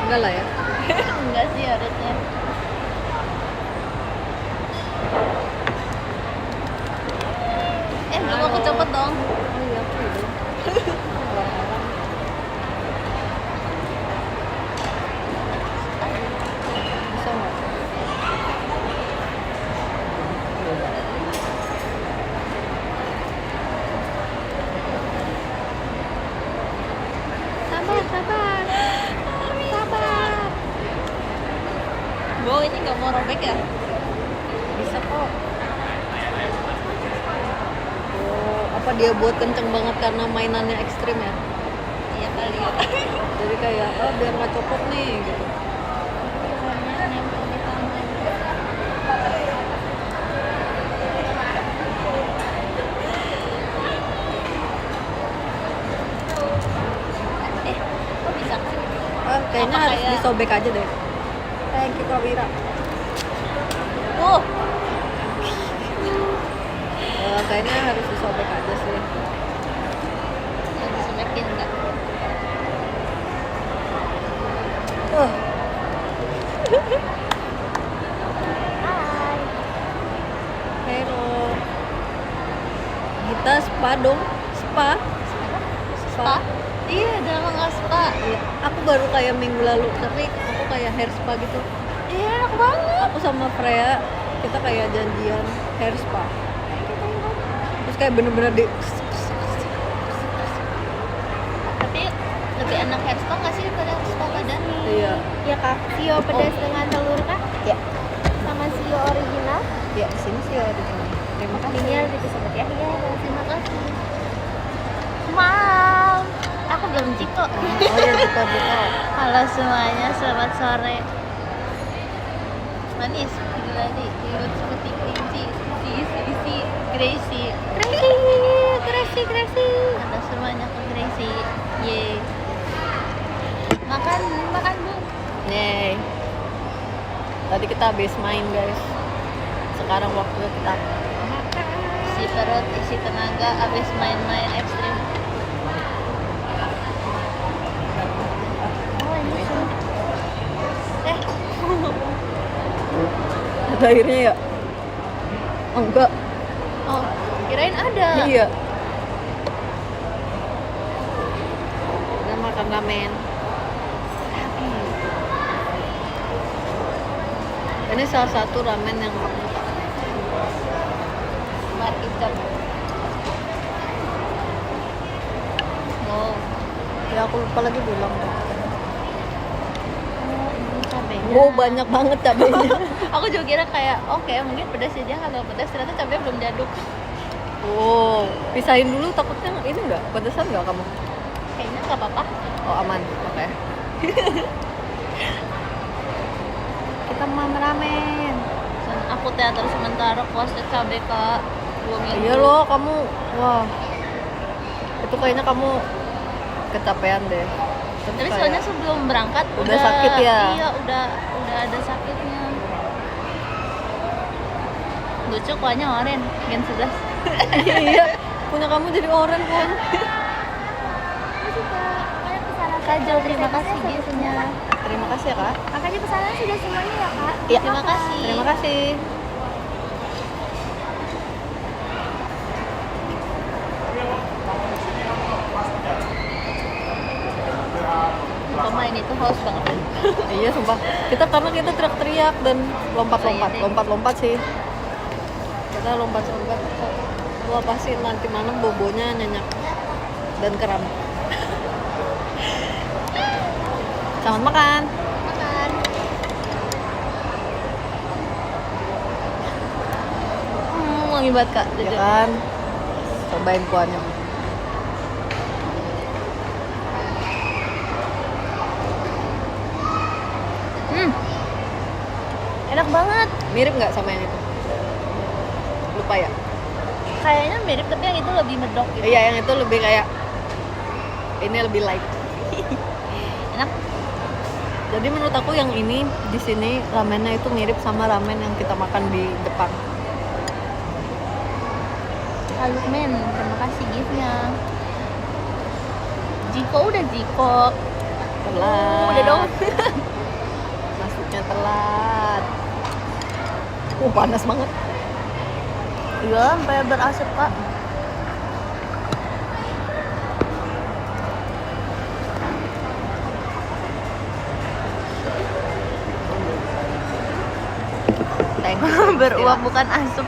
Enggak lah ya. Enggak sih harusnya. Belum aku cepet dong. Oh iya, aku udah. Orang-orang. Bisa nggak? Sabar, sabar. Sabar. Wow, ini nggak mau robek ya? Bisa kok. Oh, apa dia buat kenceng banget karena mainannya ekstrim ya? Iya kali ya. Jadi kayak, oh biar nggak copot nih gitu. Soalnya nempel di tangan. Kok bisa sih? Kayaknya Apa harus kayak- disobek aja deh. Thank you Kak Wira. Kayaknya harus disobek aja sih. Yang disobekin nggak? Uh, Hai. hello. Kita spa dong. Spa. Spa? Iya, udah lama nggak spa. Iya. Aku baru kayak minggu lalu, tapi aku kayak hair spa gitu. Iya, enak banget. Aku sama Freya kita kayak janjian hair spa. Terus kayak bener-bener di Tapi lebih enak hair spa nggak sih daripada spa badan? iya. Ya kak, sio pedas dengan telur kak? Ya. Sama sio original? Ya, di sini sih original. Terima kasih. Ini harus disebut ya. Iya, Terima kasih. Mam, aku belum ciko. Oh ya, buka. Halo semuanya, selamat sore. Manis, tadi dirut seperti kelinci, isi Gracie. Gracie. Halo semuanya ke Gracie. Ye. Makan bu. Yeay. Tadi kita habis main guys. Sekarang waktunya kita Isi perut, isi tenaga, abis main-main ekstrim. Oh ini sih. ada airnya ya? Oh, enggak. Oh, kirain ada. Iya. Kita makan ramen. Ini salah satu ramen yang aku Market. Oh, ya aku lupa lagi bilang. ini cabenya. Oh banyak banget cabenya. Aku juga kira kayak oke, mungkin pedas aja, kalau pedas ternyata cabenya belum diaduk. Oh, pisahin dulu takutnya ini enggak pedesan enggak kamu? Kayaknya nggak apa-apa. Oh aman, oke. Kita mau ramen. Dan aku teater sementara puasa cabai ke 2 minggu. Iya loh kamu, wah. Itu kayaknya kamu kecapean deh. Tapi kayak- soalnya sebelum berangkat Udah sakit ya? Iya, udah ada sakitnya. Lucu kuahnya oren, gen 11. Iya, punya kamu jadi oren pun. Kajol, terima kasih giftnya. Terima kasih ya kak. Makanya pesanan sudah semuanya ya kak? Iya. Terima kasih. Terima kasih. Pemain itu haus banget. Iya sumpah. Karena kita teriak-teriak dan lompat-lompat, Oh, iya deh. lompat-lompat sih. Kita lompat-lompat. Wah pasti nanti malam bobonya nyenyak dan kram. Selamat makan. Makan. Wangi banget kak. Ya Jujur. kan. Cobain kuahnya. Enak banget. Mirip nggak sama yang itu? Lupa ya. Kayaknya mirip tapi yang itu lebih medok gitu. Iya yang itu lebih kayak ini lebih light. Enak. Jadi menurut aku yang ini di sini ramennya itu mirip sama ramen yang kita makan di Jepang. Halo men, terima kasih giftnya. Jiko udah Jiko. Telat. Udah dong. Masuknya telat. Panas banget. Iya, sampai berasap Kak. Thank you. Beruap bukan asap.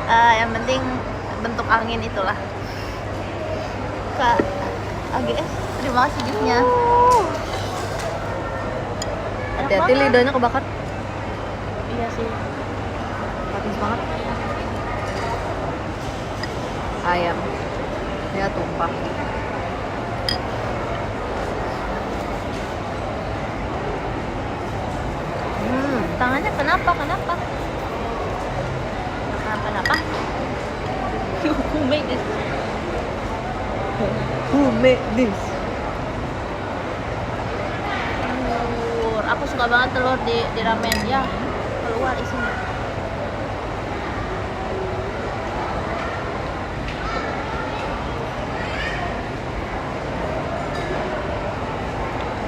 Yang penting bentuk angin itulah. Kak AGS, terima kasih giftnya. Hati-hati lidahnya kebakar. Iya sih. Panas banget. Ayam. Ya tumpah. Tangannya kenapa? Kenapa? Who made this? Who made this? Telur. Aku suka banget telur di ramen ya. Keluar isinya.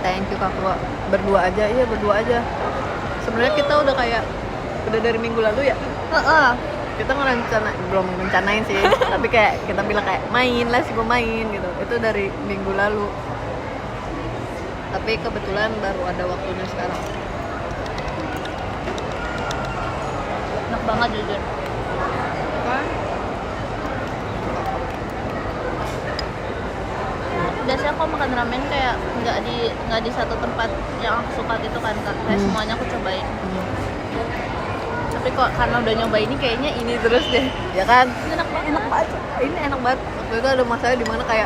Thank you Kak Tua. Berdua aja, iya berdua aja. Sebenarnya kita udah kayak udah dari minggu lalu ya. Kita belum rencanain sih, tapi kayak kita bilang kayak main lah sih, gue main gitu. Itu dari minggu lalu. Tapi kebetulan baru ada waktunya sekarang. Enak banget jujur. Kan? Biasanya aku makan ramen kayak nggak di satu tempat yang aku suka gitu kan Kak. Kayak semuanya aku cobain. Tapi kok karena udah nyoba ini kayaknya ini terus deh. Ya kan? Enak banget. Enak banget. Ini enak banget. Waktu itu ada masalah di mana kayak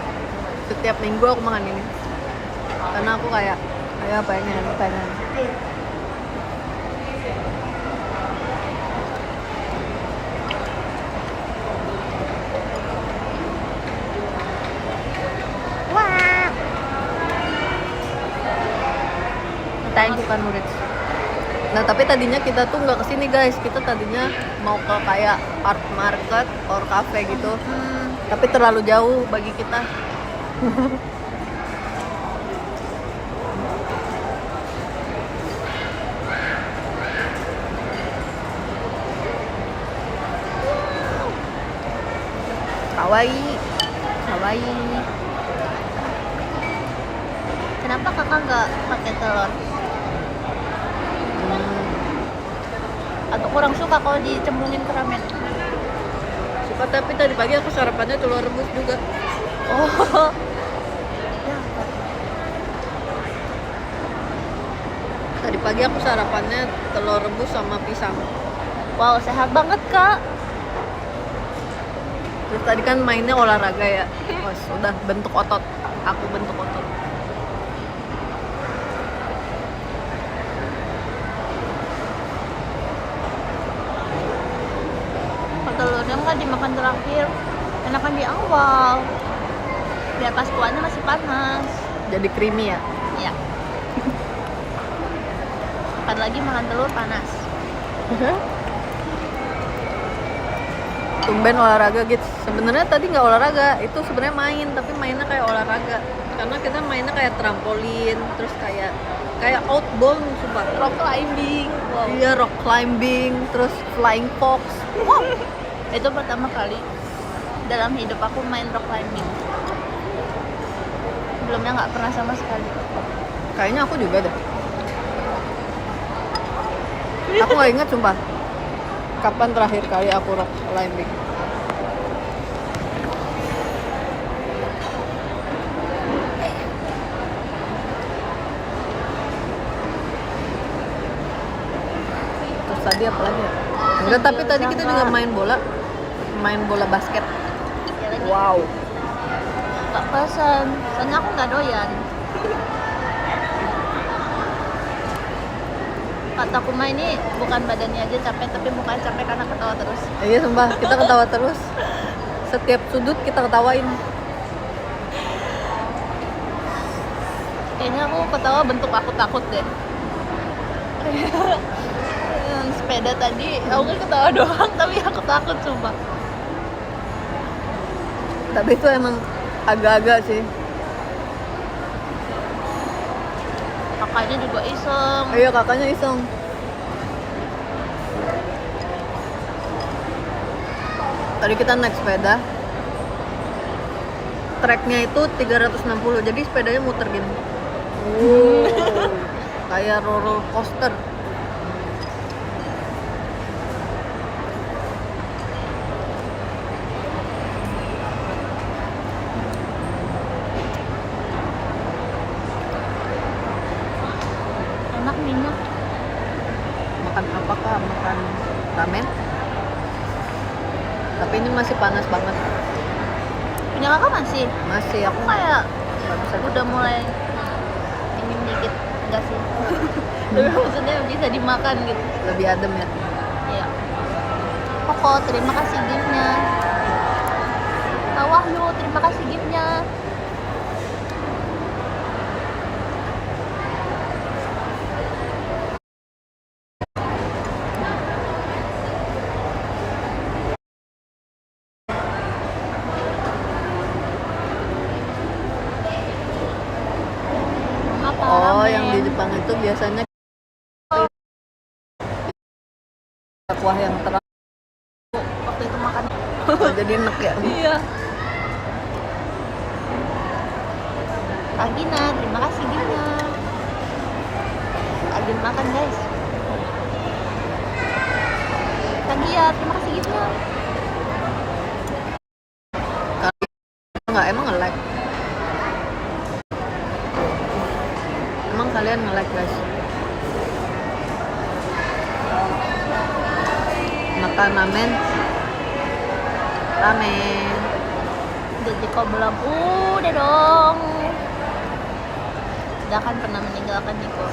setiap minggu aku makan ini. Karena aku kayak pengen. Wah. Thank you kan Nurit. Nah tapi tadinya kita tuh nggak kesini guys, kita tadinya mau ke kayak art market or cafe gitu, tapi terlalu jauh bagi kita. Kawaii. Kenapa kakak nggak pakai telur? Atau kurang suka kalau dicemplungin ke ramen? Suka, tapi tadi pagi aku sarapannya telur rebus juga. Oh. Tadi pagi aku sarapannya telur rebus sama pisang. Wow, sehat banget Kak. Terus tadi kan mainnya olahraga ya. Wah, udah bentuk otot. Aku bentuk otot. Telurnya nggak dimakan terakhir, enakan di awal biar pas kuahnya masih panas. Jadi creamy ya. Iya. Kan lagi makan telur panas. Tumben olahraga gitu. Sebenarnya tadi nggak olahraga, itu sebenarnya main, tapi mainnya kayak olahraga. Karena kita mainnya kayak trampolin, terus kayak outbound, sumpah. Rock climbing. Wow. Iya, rock climbing, terus flying fox. Itu pertama kali dalam hidup aku main rock climbing. Sebelumnya nggak pernah sama sekali. Kayaknya aku juga deh. Aku nggak ingat sumpah. Kapan terakhir kali aku rock climbing? Terus tadi apa lagi ya? Enggak, tapi tadi kita juga main bola basket. Ya lagi. Wow. Nggak pesen, soalnya aku nggak doyan. Kataku mah ini bukan badannya aja capek, tapi mukanya capek karena ketawa terus. Iya sumpah, kita ketawa terus. Setiap sudut kita ketawain. Kayaknya aku ketawa bentuk aku takut deh. Sepeda tadi, aku kan ketawa doang, tapi aku takut sumpah. Tapi itu emang agak-agak sih. Kakaknya juga iseng. Iya, kakaknya iseng. Tadi kita naik sepeda. Treknya itu 360, jadi sepedanya muter gini. Kayak roller coaster. Enak minyak. Makan apakah? Makan ramen? Tapi ini masih panas banget. Punya kakak masih? Masih aku Aku kayak nggak bisa udah mulai ingin dikit. Enggak sih. Tapi maksudnya bisa dimakan gitu. lebih adem ya. Iya. Koko, terima kasih giftnya. Kak Wahyu, terima kasih giftnya. Apa? Oh, ramen? yang di Jepang itu biasanya kuah yang terang. Waktu itu makan. Oh, jadi enak ya. Iya. Kak Gina, terima kasih giftnya. Lagi makan guys. Kak Gia, terima kasih giftnya. Nggak, emang nge-like. Emang kalian nge-like guys. Makan ramen. Ramen. Jadi kau belum udah dong. Udah kan pernah meninggalkan Niko.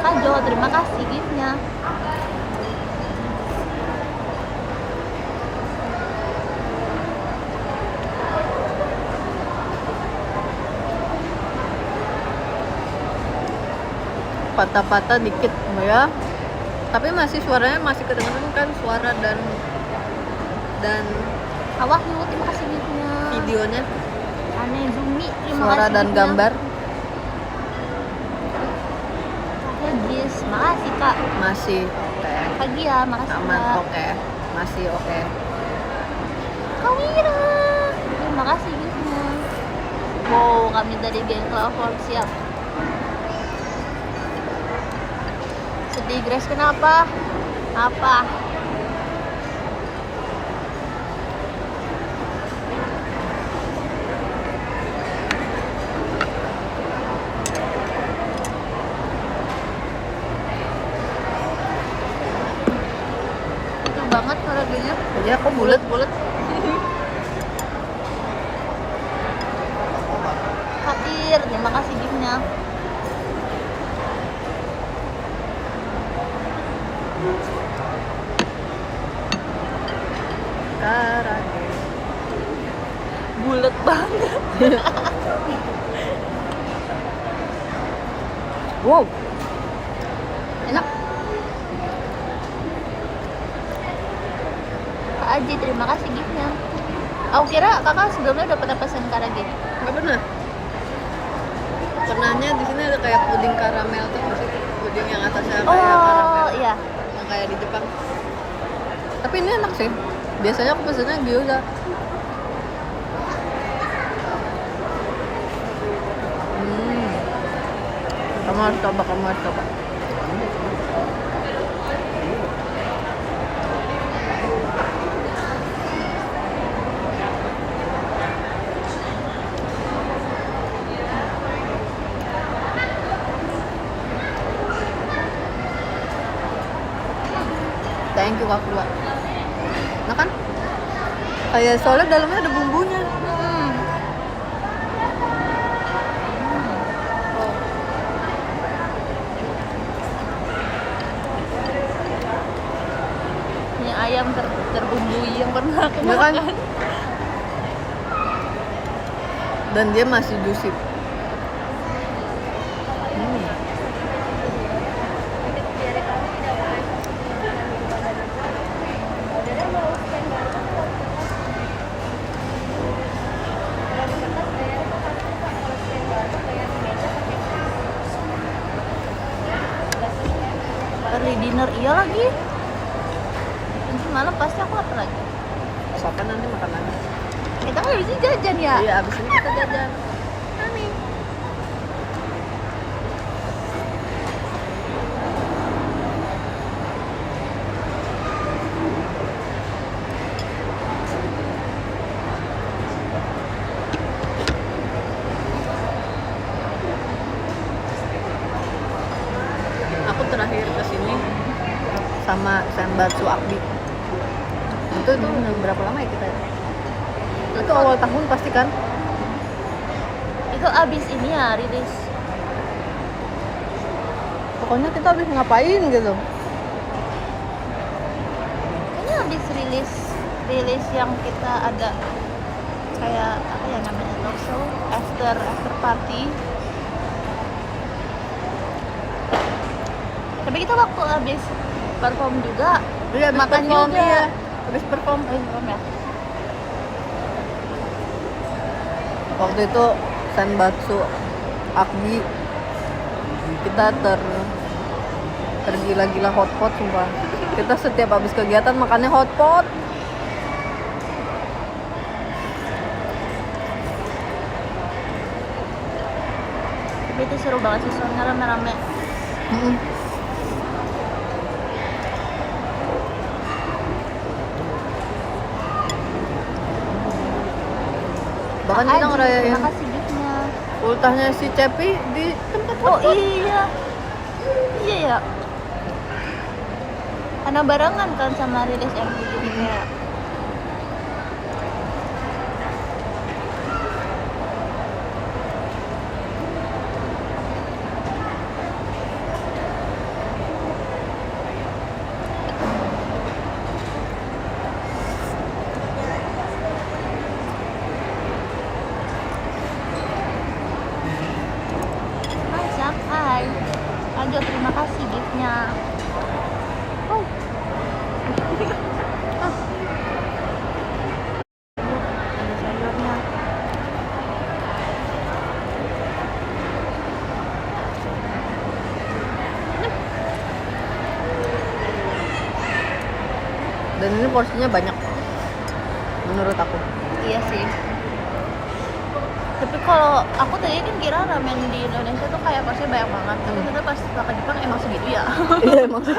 Kak Jo, terima kasih giftnya. Patah-patah dikit ya. Tapi masih suaranya masih kedengeran kan, suara dan Kak Wahyu, terima kasih giftnya. videonya, Anezumi, terima suara kasih dan giftnya. gambar Kak Hegis, makasih Kak. masih oke. Kak Gia, makasih Aman, Kak. oke. Masih oke. Kak Wira, terima kasih giftnya. Wow, kami dari geng Clover siap. Sedih Grace, kenapa? Apa? Betul banget kalau gini. Jadi aku bulat. Bulat. Fatir, terima kasih giftnya. Karage. Bulat banget. Wow, Enak. Kak Aji, terima kasih giftnya. Aku kira kakak sebelumnya udah pernah pesan karage. nggak pernah. Pernahnya di sini ada kayak puding karamel tuh, maksudnya puding yang atasnya kayak karamel, Oh iya. yang kayak di Jepang. Tapi ini enak sih. Biasanya aku pesennya gyoza. Kamu harus coba, kamu harus coba. Thank you Kak Fua. Nah kan? Kayak soalnya dalamnya ada bumbunya. Ini ayam terbumbui yang pernah aku Ya kan? makan. Dan dia masih juicy. dinner iya lagi. Nanti malam pasti aku lapar lagi. Apa nanti makan lagi? Kita kan habis ini jajan ya. Iya, abis ini kita jajan. Mami. Aku terakhir kesini sama Senbatsu Akbi. Itu udah berapa lama ya kita? Itu awal tahun pasti kan? Itu abis ini ya rilis. Pokoknya kita habis ngapain gitu. Kayaknya abis rilis yang kita ada kayak apa ya namanya talk show after party. Tapi kita waktu abis perform juga Iya, habis makan perform, juga. iya. Habis perform. Perform ya. Waktu itu Senbatsu Akbi kita tergila-gila hotpot sumpah. Kita setiap habis kegiatan makannya hotpot. Tapi itu seru banget sih soalnya rame-rame. Bahkan kita ngerayain Makasih giftnya. ultahnya si Cepi di tempat Oh hotpot. iya. Iya ya. Karena barengan kan sama rilis MV jadi kayak Masak, hai. Lanjut, terima kasih giftnya. Oh. Ada sayurnya. Dan ini porsinya banyak menurut aku. Iya sih. Tapi kalau aku tadi kan kira ramen di Indonesia tuh kayak porsinya banyak banget. Tapi ternyata pas ke Jepang emang segitu ya. Iya emang sih.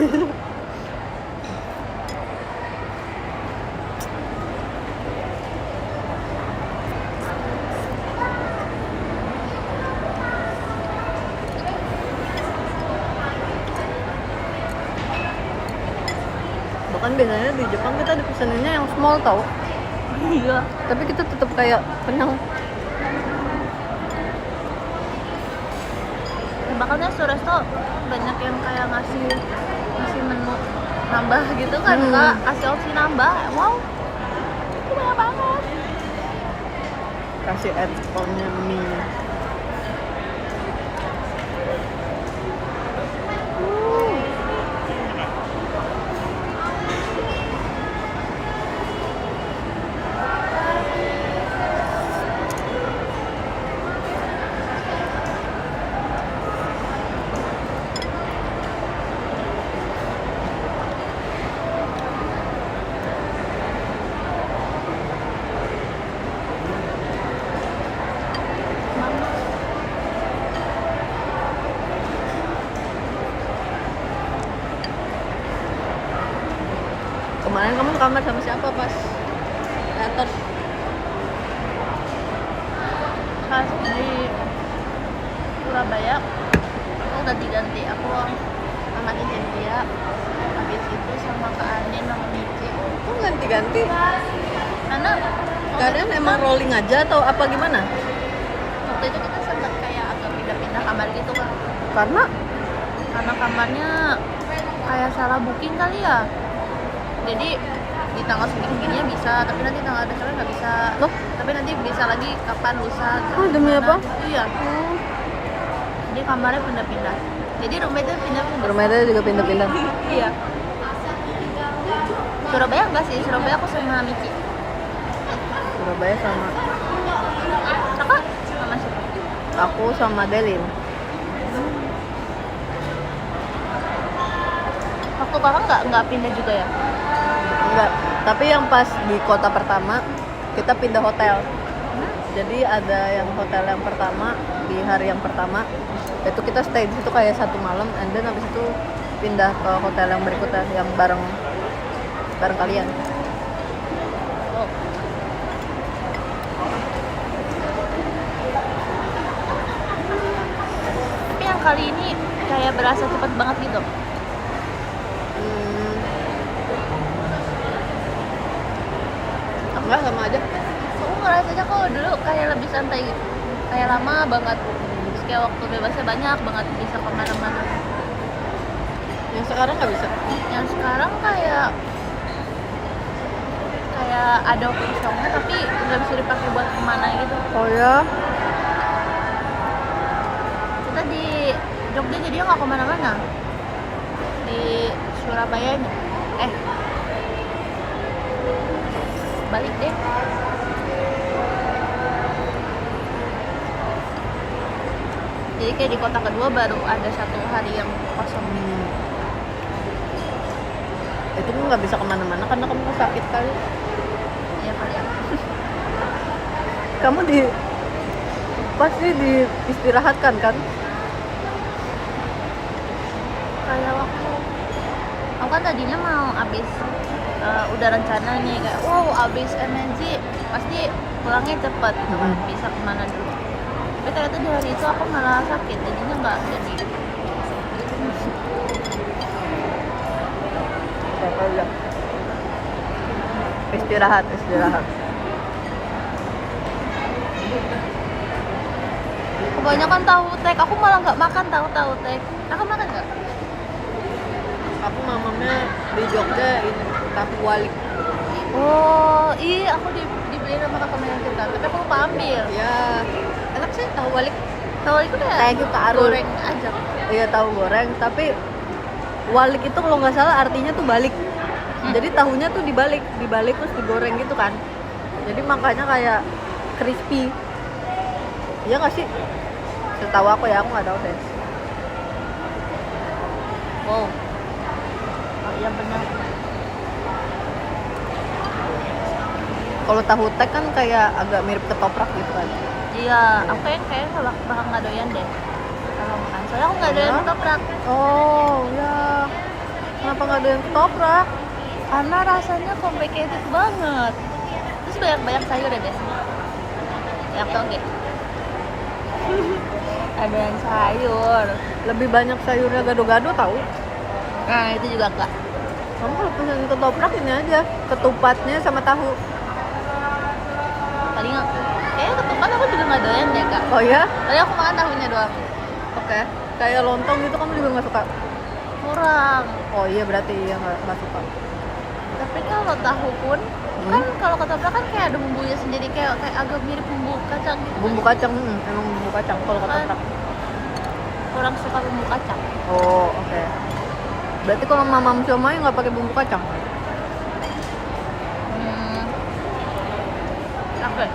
Bahkan biasanya di Jepang kita dipeseninnya yang small tau. Iya. Tapi kita tetap kayak kenyang. Makanya Suresto banyak yang kayak ngasih menu nambah gitu kan Kak, kasih opsi nambah. Wow. Itu banyak banget. Kasih add-onnya mie. Kemarin kamu kamar sama siapa pas teater? Pas di Surabaya aku ganti-ganti, aku sama Cynthia, habis itu sama Kak Anin sama Mici. Kok ganti-ganti? Karena Kalian emang rolling aja atau apa gimana? waktu itu kita sempat kayak agak pindah-pindah kamar gitu kan, Karena karena kamarnya kayak salah booking kali ya. Jadi di tanggal segini-segininya bisa, tapi nanti tanggal besoknya nggak bisa. Loh? Tapi nanti bisa lagi kapan lusa. demi gimana. apa? Iya. Jadi kamarnya pindah-pindah. Jadi roommate-nya pindah-pindah. Roommate juga pindah-pindah. Iya. Surabaya enggak sih, Surabaya aku sama Miki. Surabaya sama Kakak sama siapa? aku sama Delin. Aku waktu kakak nggak pindah juga ya? Enggak, tapi yang pas di kota pertama kita pindah hotel. Jadi ada yang hotel yang pertama di hari yang pertama itu kita stay di situ kayak 1 malam, and then habis itu pindah ke hotel yang berikutnya yang bareng kalian. Oh. Tapi yang kali ini kayak berasa cepet banget gitu. Enggak, sama aja. Aku ngerasanya kalau dulu kayak lebih santai gitu, kayak lama banget. Terus kayak waktu bebasnya banyak banget, bisa kemana-mana. Yang sekarang nggak bisa. Yang sekarang kayak ada kosongnya tapi nggak bisa dipakai buat kemana gitu. Oh ya? Kita di Jogja jadinya nggak kemana-mana, di Surabaya balik deh. Jadi kayak di kota kedua baru ada 1 hari yang kosong. Itu nggak bisa kemana-mana karena kamu sakit kali. Ya kali ya. Kamu pasti diistirahatkan kan? Kayak waktu aku kan tadinya mau abis udah rencana nih kayak abis MNC pasti pulangnya cepet gitu kan, bisa kemana dulu. Tapi ternyata di hari itu aku malah sakit, jadinya nggak jadi. Istirahat. Kebanyakan tahu tek, aku malah nggak makan tahu tek. Aku makan nggak? Aku mamamnya di Jogja ini tahu walik. Oh, aku dibeliin sama kakak yang kita, tapi aku lupa ambil. Ya, enak sih tahu walik. Tahu itu kayak Kayak gitu Arul. goreng aja. Iya, tahu goreng, tapi walik itu kalau nggak salah artinya tuh balik. Jadi tahunya tuh dibalik terus digoreng gitu kan. Jadi makanya kayak crispy. Iya nggak sih? Setahu aku ya, aku nggak tahu deh. Wow. Oh, iya benar. Kalau tahu tek kan kayak agak mirip ketoprak gitu kan. Iya, aku kayaknya bakal nggak doyan deh kalau makan. Soalnya aku nggak doyan ketoprak. Oh ya, kenapa nggak ada yang ketoprak? Karena rasanya complicated banget. Terus banyak sayur ya biasanya. Ya oke. Ada yang sayur. Lebih banyak sayurnya gado-gado tahu? Nah itu juga kak. Kamu kalau pesen ketoprak ini aja, ketupatnya sama tahu. Paling kayaknya ketupat aku juga nggak doyan deh kak. Oh ya? Tadi aku makan tahunya doang. Oke. Kayak lontong gitu kamu juga nggak suka? Kurang. Oh iya, berarti iya nggak suka. Tapi kalau tahu pun kan kalau ketoprak kan kayak ada bumbunya sendiri, kayak agak mirip bumbu kacang gitu. Bumbu kacang, emang bumbu kacang kalau ketoprak. Kurang suka bumbu kacang. Oh oke. Berarti kalau mamam siomay nggak pakai bumbu kacang? Apa?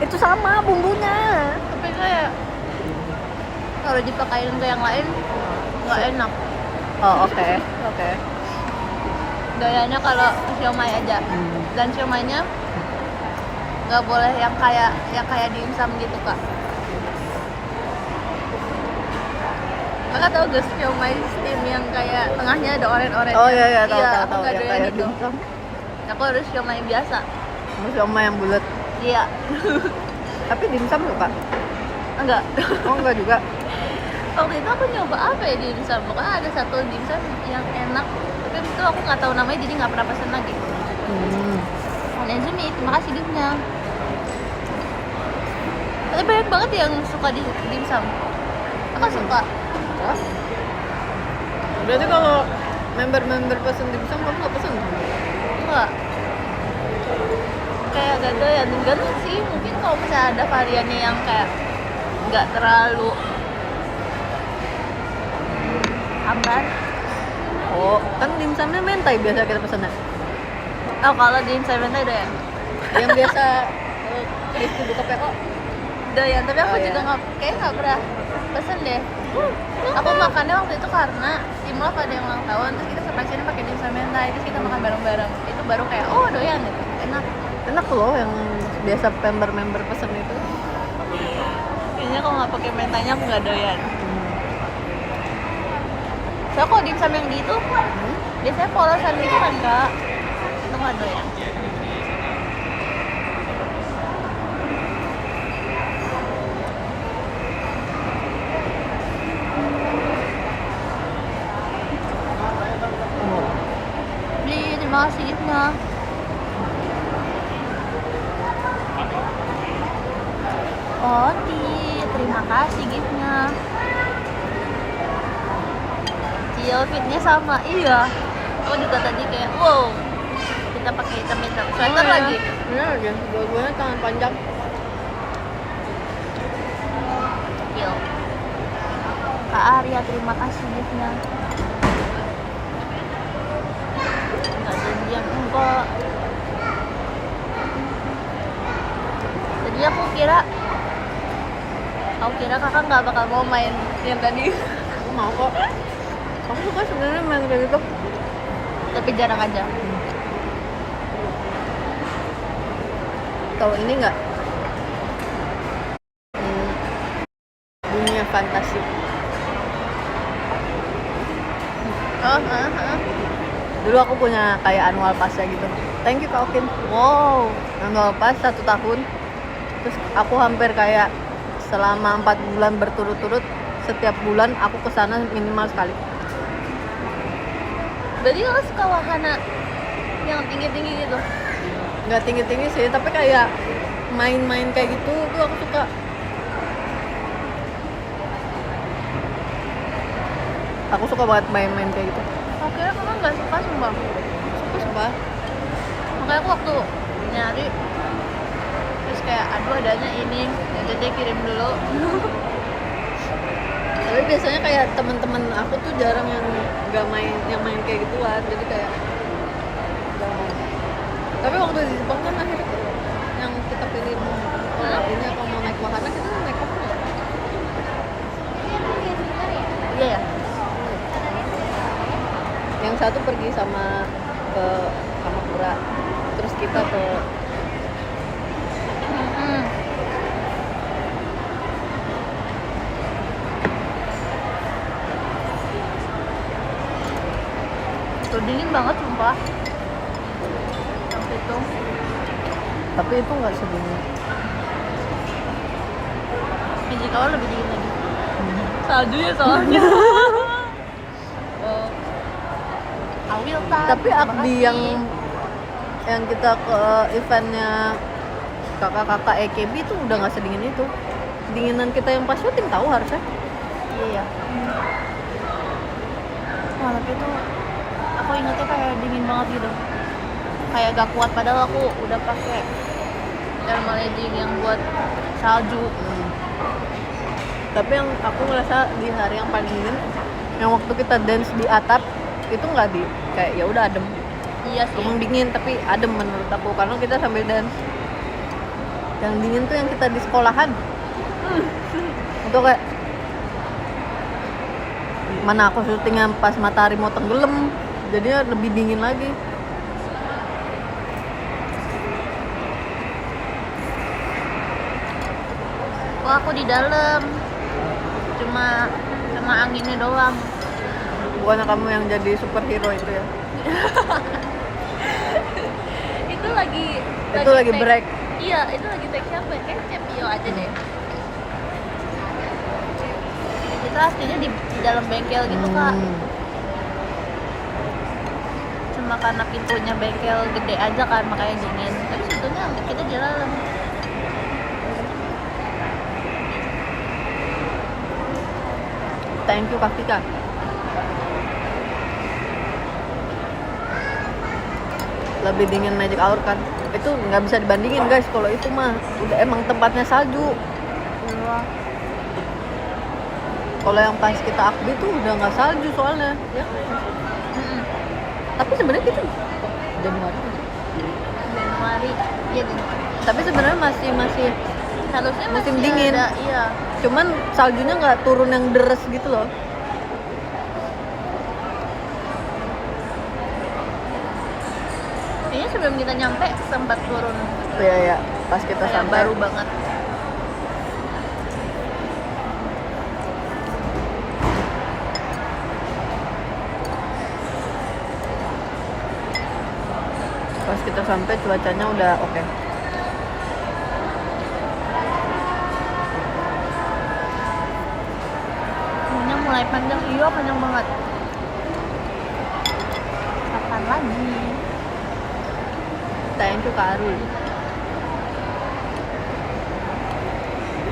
Itu sama bumbunya. Tapi kayak kalau dipakein ke yang lain nggak enak. Oh oke. Doyannya kalau siomay aja. Dan siomaynya nggak boleh yang kayak dimsum gitu kak. Kakak tahu gak siomay steam yang kayak tengahnya ada oren-oren? Oh iya tahu. Aku nggak Yang doyan kayak itu. dimsum. Aku harus siomay biasa. Siomay yang bulat. Iya. Tapi dimsum suka? Enggak. Oh enggak juga. Waktu itu aku nyoba apa ya dimsum, pokoknya ada satu dimsum yang enak, tapi itu aku nggak tahu namanya jadi nggak pernah pesen lagi. Nezumi, terima kasih giftnya. Tapi banyak banget yang suka di dimsum. Aku suka. Berarti kalau member pesen dimsum kamu nggak pesen? Enggak. Kayak gak doyan, gantung sih. Mungkin kalau misalnya ada variannya yang kayak nggak terlalu hambar. Oh, kan dimsumnya mentai biasa kita pesennya. Oh, kalau di Instagram itu ada ya? Yang biasa crispy buka PO. doyan, tapi aku Oh, juga iya. nggak pernah pesen deh. Aku makannya waktu itu karena Timlof ada yang ulang tahun, terus kita surprisein pakai dimsum mentai, terus kita makan bareng-bareng. Itu baru kayak oh doyan gitu, enak. Enak loh yang biasa member pesen itu. Kayaknya kalau nggak pakai mentanya aku nggak doyan. Soalnya kalau dimsum yang gitu, biasanya polosan gitu kan kak, itu nggak doyan. Terima kasih giftnya. Oh, terima kasih giftnya. Outfitnya sama, iya. Aku juga tadi kayak, wow, kita pakai hitam-hitam. Sweater Oh, iya. lagi. Bener lagi, dua-duanya tangan panjang. Yo. Kak Arya, terima kasih giftnya. Nggak janjian, enggak. Tadi aku kira kakak nggak bakal mau main yang tadi. Aku mau kok. Kamu suka sebenarnya main kayak gitu? Tapi jarang aja. Tahu ini nggak? Dunia fantasi. Dulu aku punya kayak annual pass gitu. Thank you Kak Okin. Wow. Annual pass 1 tahun. Terus aku hampir kayak selama 4 bulan berturut-turut, setiap bulan aku kesana minimal sekali. Berarti lo suka wahana yang tinggi-tinggi gitu? Nggak tinggi-tinggi sih, tapi kayak main-main kayak gitu tuh aku suka. Aku suka banget main-main kayak gitu. Akhirnya kakak nggak suka sumpah. Suka. Makanya aku waktu nyari terus kayak aduh adanya ini, ya jadi kirim dulu. Tapi biasanya kayak teman-teman aku tuh jarang yang nggak main, yang main kayak gituan, jadi kayak jarang. Tapi waktu di Jepang kan akhirnya yang kita pilih ini apa mau naik wahana, kita naik wahana. Iya ya. Yang satu pergi sama ke Kamakura, terus kita ke Itu dingin banget sumpah. Waktu itu. tapi itu nggak sedingin. Magic Hour lebih dingin lagi. Salju ya soalnya. Oh. Awil Tapi Akdi yang kita ke eventnya kakak-kakak EKB itu udah nggak sedingin itu. Dinginan kita yang pas syuting tahu harusnya. iya. Wah, tapi itu aku ingetnya kayak dingin banget gitu. Kayak gak kuat padahal aku udah pakai thermal legging yang buat salju. Tapi yang aku ngerasa di hari yang paling dingin, yang waktu kita dance di atap itu nggak kayak ya udah adem. Iya sih. Emang dingin tapi adem menurut aku karena kita sambil dance. Yang dingin tuh yang kita di sekolahan. Itu kayak mana aku syutingnya pas matahari mau tenggelam, jadinya lebih dingin lagi. Kok aku di dalam cuma anginnya doang. Bukannya kamu yang jadi superhero itu ya? Itu lagi Lagi break. Iya, itu lagi take siapa ya? Kayak Cepio aja deh. Kita aslinya di dalam bengkel gitu kak. Cuma karena pintunya bengkel gede aja kan makanya dingin. Tapi sebetulnya kita di dalam. Thank you Kak Tika. Lebih dingin Magic Hour kan? Itu nggak bisa dibandingin guys, kalau itu mah udah emang tempatnya salju. Kalau yang pas kita akbi tuh udah nggak salju soalnya ya. Tapi sebenarnya kita Januari. Januari. Iya Januari. Tapi sebenarnya masih Harusnya musim masih dingin. ada, iya. Cuman saljunya nggak turun yang deres gitu loh. Kayaknya sebelum kita nyampe sempat turun. Iya ya, pas kita Kayak sampai. baru banget. Pas kita sampai cuacanya udah oke. Ini mulai panjang, iya panjang banget. Kapan lagi? Thank you Kak Arul.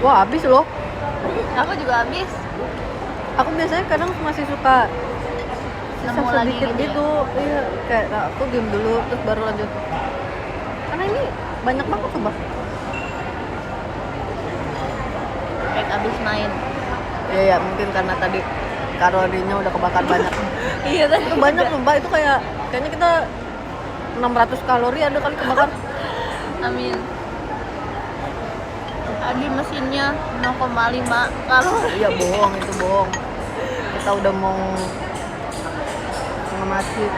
Wah habis loh. Aku juga habis. Aku biasanya kadang masih suka sisa Nemu lagi sedikit gitu ya? gitu. Iya, kayak nah, aku diem dulu terus baru lanjut. Karena ini banyak banget tuh bang. Kayak habis main. Iya ya, mungkin karena tadi kalorinya udah kebakar banyak. Iya tadi. Itu banyak loh mbak, itu kayaknya kita 600 kalori ada kali kebakar. Amin. Tadi mesinnya 0,5 kalori. Iya bohong, itu bohong. Kita udah mau masjid.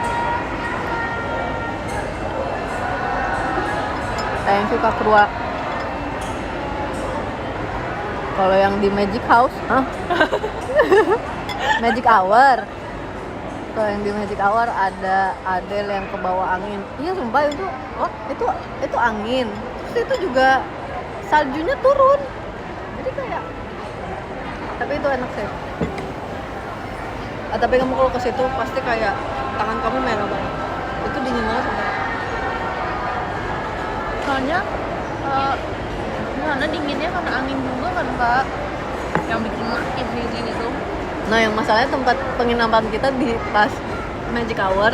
Thank you Kak Krua. Kalau yang di Magic House, Magic Hour. Kalau yang di Magic Hour ada Adele yang ke bawah angin. Iya sumpah itu, itu angin. Terus itu juga saljunya turun. Jadi kayak, tapi itu enak sih. Tapi kamu kalau ke situ pasti kayak tangan kamu merah banget. Itu dingin banget sumpah. Soalnya karena dinginnya karena angin juga kan kak, yang bikin makin dingin itu. Nah yang masalahnya tempat penginapan kita di pas Magic Hour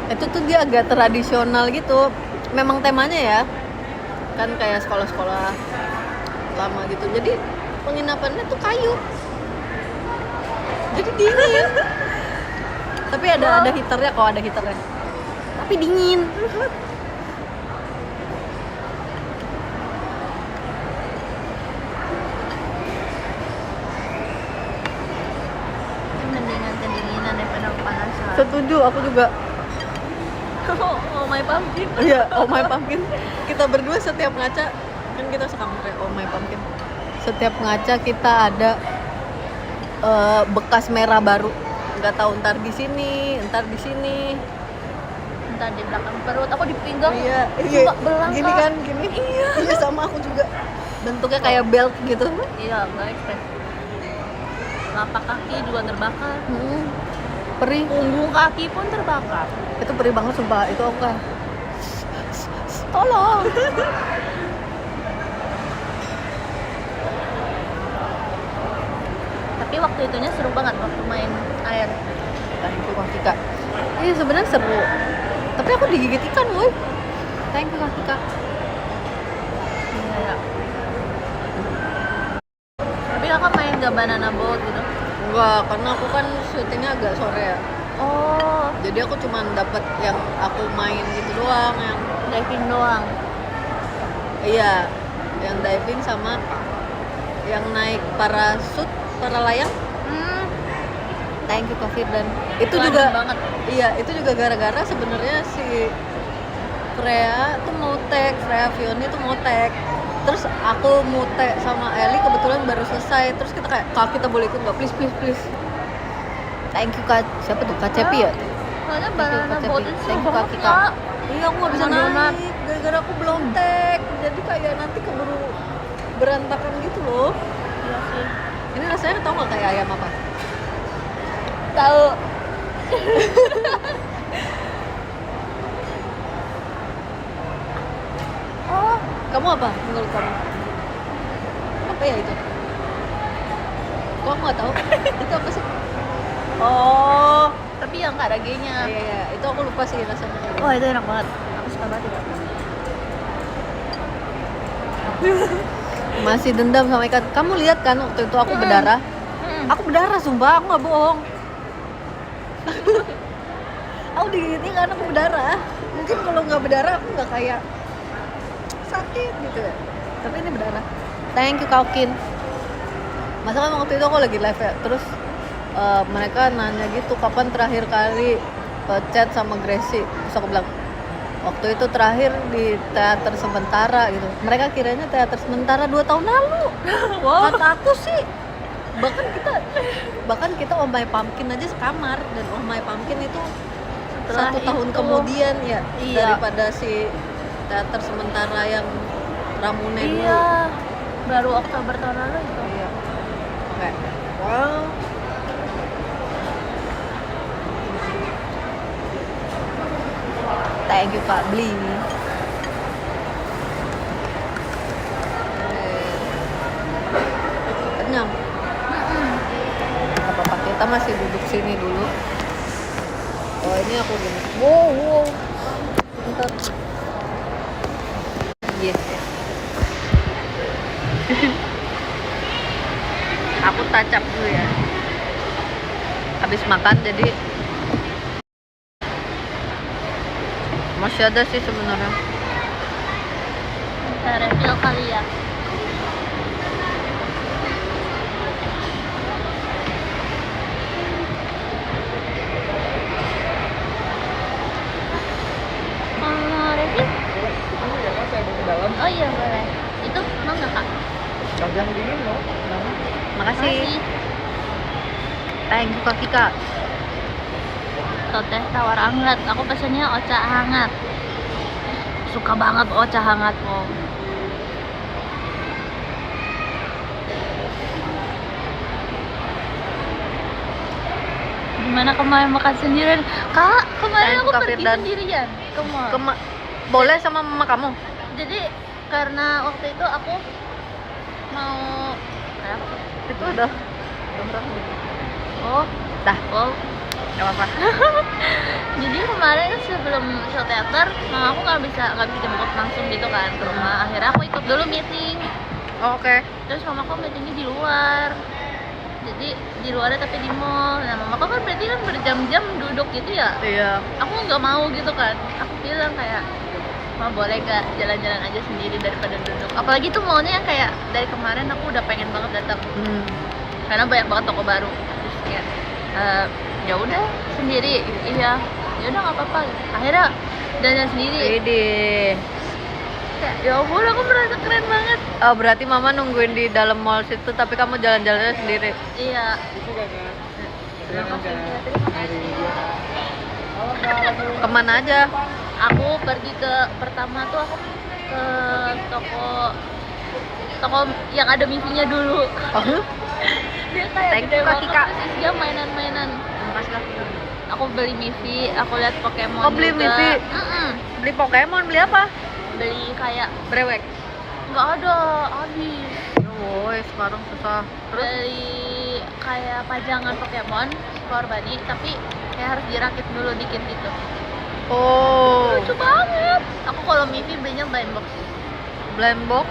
itu tuh dia agak tradisional gitu. Memang temanya ya kan kayak sekolah-sekolah lama gitu. Jadi penginapannya tuh kayu. Jadi dingin. Tapi ada heaternya kok, ada heaternya. Tapi dingin. Mendingan kedinginan daripada kepanasan. Setuju, aku juga. Oh my pumpkin. Iya, oh my pumpkin. Kita berdua setiap ngaca kan kita sekamar ya, oh my pumpkin. Setiap ngaca kita ada bekas merah baru. Nggak tahu ntar di sini, ntar di sini. Entah di belakang perut, aku di pinggang. Iya, suka belang gini Kak. kan, gini. Iya sama aku juga. Bentuknya kayak belt gitu. Iya, nggak expect. Lapak kaki juga terbakar. Perih. Punggung kaki pun terbakar. Itu perih banget sumpah. Itu aku kayak tolong. Tapi waktu itunya seru banget waktu main air. Thank you Kak Kika. Iya sebenarnya seru. Tapi aku digigit ikan woi. Thank you Kak Kika. Iya. Tapi kakak main gak banana boat gitu? Enggak, karena aku kan syutingnya agak sore ya. Oh, Jadi aku cuma dapat yang aku main gitu doang, yang diving doang. iya, yang diving sama yang naik parasut, para layang. Thank you Kak Firdan. Itu Adem juga banget. iya, itu juga gara-gara sebenarnya si Freya tuh mau tag, Freya Fioni tuh mau tag. Terus aku mute sama Eli kebetulan baru selesai. Terus kita kayak, Kak kita boleh ikut nggak? Please, please, please. Thank you Kak. Siapa tuh? Kak Cepi ya? Soalnya Thank you, banana Kak boat Cepi. itu Thank seru you Kak banget Kika. kak. Iya aku nggak bisa Sama donat. naik gara-gara aku belum tag. Jadi kayak nanti keburu berantakan gitu loh. Iya sih. Ini rasanya tau nggak kayak ayam apa? Tahu. Oh, kamu apa menurut kamu? Apa ya itu? Kok aku nggak tahu? Itu apa sih? Oh, Tapi yang nggak ada G-nya. iya, iya, itu aku lupa sih rasanya. Wah itu enak banget. Aku suka banget itu. Masih dendam sama ikan. Kamu lihat kan waktu itu aku berdarah? Aku berdarah sumpah, aku nggak bohong. Aku digigitnya karena aku berdarah. Mungkin kalau nggak berdarah aku nggak kayak sakit gitu ya. Tapi ini berdarah. Thank you Kaukin. Masa kan waktu itu aku lagi live ya, terus mereka nanya gitu kapan terakhir kali chat sama Gracie. Terus aku bilang waktu itu terakhir di teater sementara gitu. Mereka kiranya teater sementara 2 tahun lalu. Wow. Kata aku sih bahkan kita Oh My Pumpkin aja sekamar, dan Oh My Pumpkin itu Setelah 1 tahun itu, kemudian ya, iya. daripada si teater sementara yang Ramune dulu. Iya, baru Oktober tahun lalu itu. Iya. Oke. Wow. Thank you Kak Bli. Kenyang. Apa kita masih duduk sini dulu. Oh ini aku gini. Wow. Bentar. Yes. Aku tacap dulu ya. Habis makan jadi masih ada sih sebenarnya. Kita refill kali ya. Mau refill? Oh iya boleh. Itu mau nggak kak? Jangan dingin loh. Makasih. Makasih. Thank you Kak Kika. Tuh teh tawar hangat. Aku pesennya ocha hangat. Suka banget ocha hangat kok. Gimana kemarin makan sendirian? Kak, kemarin Thank aku Kak pergi Firdan. sendirian ke mall. Boleh sama mama kamu? Jadi karena waktu itu aku mau apa? Itu ada. Oh, Dah, wow. enggak apa-apa. Jadi kemarin sebelum show teater, mama aku nggak bisa jemput langsung gitu kan ke rumah. Akhirnya aku ikut dulu meeting. Oh, oke. Terus mama aku meetingnya di luar. Jadi di luarnya tapi di mall. Nah mama aku kan berarti kan berjam-jam duduk gitu ya. Iya. Aku nggak mau gitu kan. Aku bilang kayak, Ma boleh gak jalan-jalan aja sendiri daripada duduk. Apalagi tuh mallnya yang kayak dari kemarin aku udah pengen banget datang. Karena banyak banget toko baru. Terus kayak ya udah sendiri. Iya. Ya udah nggak apa-apa. Akhirnya jalan sendiri. Ini. Kayak ya ampun aku merasa keren banget. Oh, berarti mama nungguin di dalam mall situ tapi kamu jalan-jalannya sendiri. Iya. Terima kasih. Terima kasih. Kemana aja? Aku pergi ke pertama tuh aku ke toko yang ada misinya dulu. Oh, Dia kayak Thank gede you, Kak banget, Kika. terus isinya mainan-mainan. makasih Kak. Aku beli Mivi, aku lihat Pokemon Oh, beli juga. Mivi? Beli Pokemon, beli apa? Beli kayak Brewek. nggak ada habis. Woi, sekarang susah. Terus Beli kayak pajangan Pokemon Korbani, tapi kayak harus dirakit dulu dikit gitu. oh, Lucu banget. Aku kalau Mivi belinya blind box. blind box.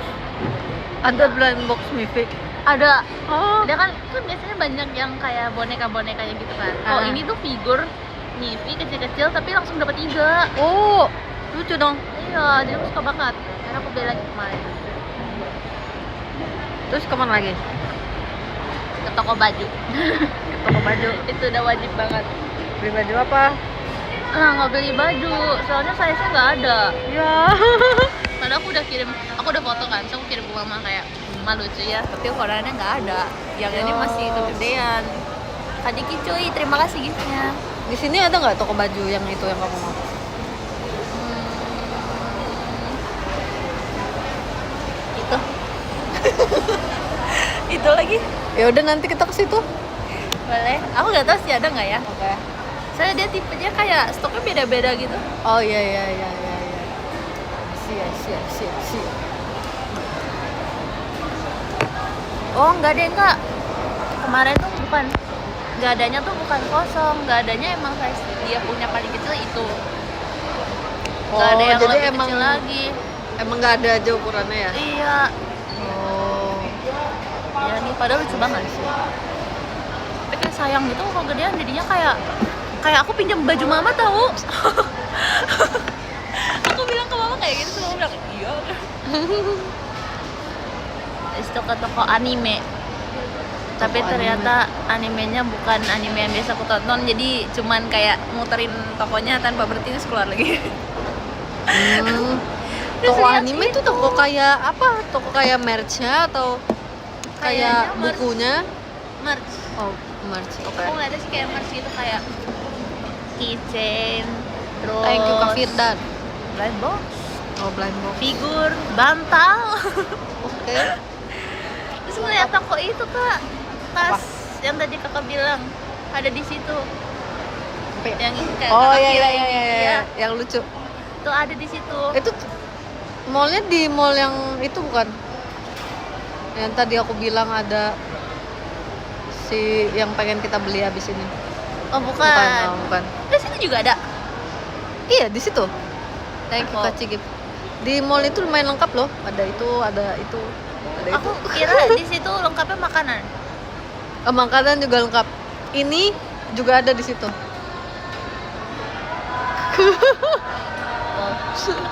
Ada blind box Mivi. Ada. Oh, Dia kan biasanya banyak yang kayak boneka-bonekanya gitu kan. Kalau Ah. ini tuh figur Mivi kecil-kecil tapi langsung dapat 3. oh, lucu dong. Iya, jadi aku suka banget. Karena aku beli lagi kemarin Terus kemana lagi? ke toko baju. Toko baju. Itu udah wajib banget. Beli baju apa? Nah, nggak beli baju, soalnya size-nya nggak ada. Ya. Padahal aku udah foto kan, so aku kirim ke mama kayak, Ma lucu ya, tapi ukurannya nggak ada. Yang ini masih kegedean. Kadiki cuy, terima kasih giftnya. Di sini ada nggak toko baju yang itu yang kamu mau? Itu. Itu lagi. Ya udah nanti kita ke situ. Boleh. Aku nggak tahu sih ada nggak ya. Oke. Soalnya dia tipenya kayak stoknya beda-beda gitu. Oh iya. Siap. Oh nggak deh enggak. Kemarin tuh bukan, nggak adanya tuh bukan kosong, nggak adanya emang size dia punya paling kecil itu. Nggak ada yang jadi lebih emang kecil lagi. emang nggak ada aja ukurannya ya? Iya. Oh. Ya nih padahal lucu banget sih. Tapi kayak sayang gitu kalau gedean jadinya kayak aku pinjam baju mama tahu. Aku bilang ke mama kayak gitu, semua bilang iya. Habis itu ke toko anime. Tapi Toko ternyata animenya bukan anime yang biasa aku tonton, jadi cuman kayak muterin tokonya tanpa berhenti terus keluar lagi. Terus Toko lihat anime itu toko kayak apa? Toko kayak merch-nya atau kayak Kayaknya merch. bukunya? Merch. Oh, merch. Oke. Aku ngeliatnya sih kayak merch gitu, kayak keychain, terus Thank you Kak Firdan. blind box, Oh, blind box. figur, bantal. Oke. Terus ngeliat toko itu Kak, tas yang tadi kakak bilang ada di situ. Yang kayak Oh kakak iya kira iya ini, iya iya. iya, yang lucu. Itu ada di situ. Itu mallnya di mall yang itu bukan? Yang tadi aku bilang ada si yang pengen kita beli habis ini. Oh Bukan, bukan. oh, bukan. Di situ juga ada. Iya di situ. Thank you Oh. Kak Cigip. Di mall itu lumayan lengkap loh. Ada itu, ada itu, ada itu. Aku kira di situ lengkapnya makanan. Makanan juga lengkap. Ini juga ada di situ. Oh,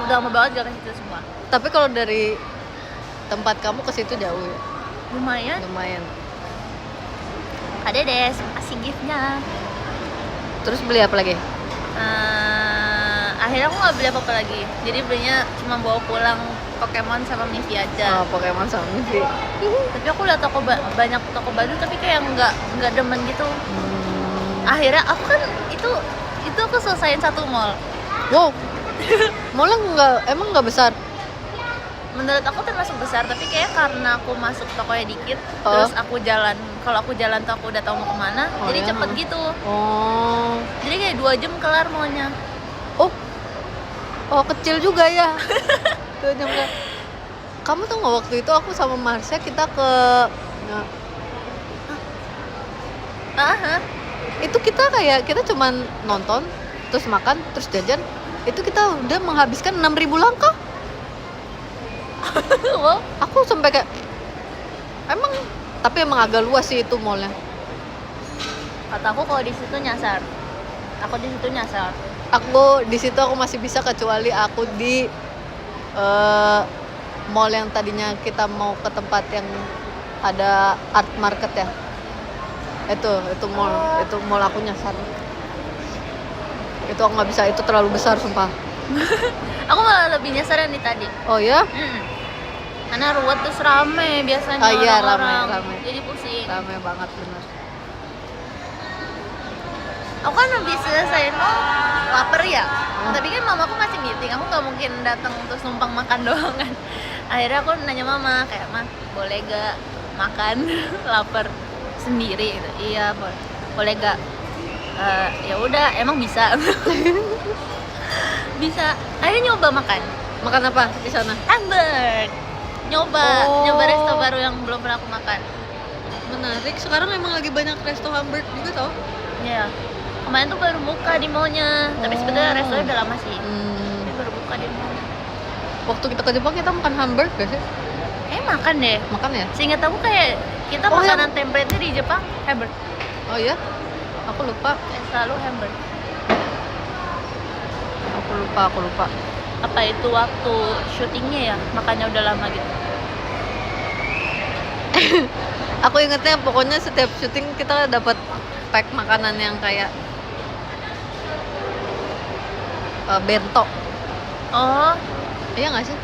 udah lama banget gak ke situ semua. Tapi kalau dari tempat kamu ke situ jauh ya. Lumayan. Lumayan. Ada deh, kasih giftnya. Terus beli apa lagi? Akhirnya aku nggak beli apa-apa lagi. Jadi belinya cuma bawa pulang Pokemon sama Miffy aja. Oh, Pokemon sama Miffy. Tapi aku lihat banyak toko baju tapi kayak nggak demen gitu. Akhirnya aku kan itu aku selesaiin satu mall. Wow. Mallnya emang nggak besar. Menurut aku termasuk besar, tapi kayak karena aku masuk tokonya dikit, Oh. terus aku jalan. Kalau aku jalan tuh aku udah tahu mau kemana, Oh, jadi iya. cepet gitu. Oh. Jadi kayak 2 jam kelar maunya. Oh kecil juga ya. 2 jam kan. Kamu tuh nggak waktu itu aku sama Marsha kita ke itu kita cuman nonton terus makan terus jajan itu kita udah menghabiskan 6.000 langkah. Wow. Aku sampai kayak tapi emang agak luas sih itu mallnya. Kataku kalau di situ nyasar. Aku di situ nyasar. Aku di situ aku masih bisa kecuali aku di mall yang tadinya kita mau ke tempat yang ada art market ya. Itu mall aku nyasar. Itu aku nggak bisa, itu terlalu besar sumpah. Aku malah lebih nyasar yang di tadi. Oh ya? Karena ruwet terus rame biasanya Ah, iya, orang-orang. rame. Jadi pusing. Ramai banget bener. Aku kan habis selesai lapar ya. Tapi kan mamaku masih meeting. Aku nggak mungkin datang terus numpang makan doang kan. Akhirnya aku nanya mama kayak, "Ma, boleh gak makan lapar sendiri?" Gitu. Iya, boleh gak? Ya udah, emang bisa. Bisa. Akhirnya nyoba makan. Makan apa di sana? Hamburg. Nyoba Oh. resto baru yang belum pernah aku makan. Menarik. Sekarang emang lagi banyak resto Hamburg juga tau. Iya. Kemarin tuh baru buka di mallnya. Tapi sebetulnya restonya udah lama sih. Hmm. Tapi baru buka di mallnya. Waktu kita ke Jepang kita makan Hamburg gak sih? Makan deh. Makan ya? Seingat aku kayak kita Oh, makanan template-nya di Jepang hamburger. Oh iya? Aku lupa. Selalu hamburger. Aku lupa. Apa itu waktu syutingnya ya? Makanya udah lama gitu. Aku ingetnya pokoknya setiap syuting kita dapat pack makanan yang kayak bento. Oh, Iya nggak sih?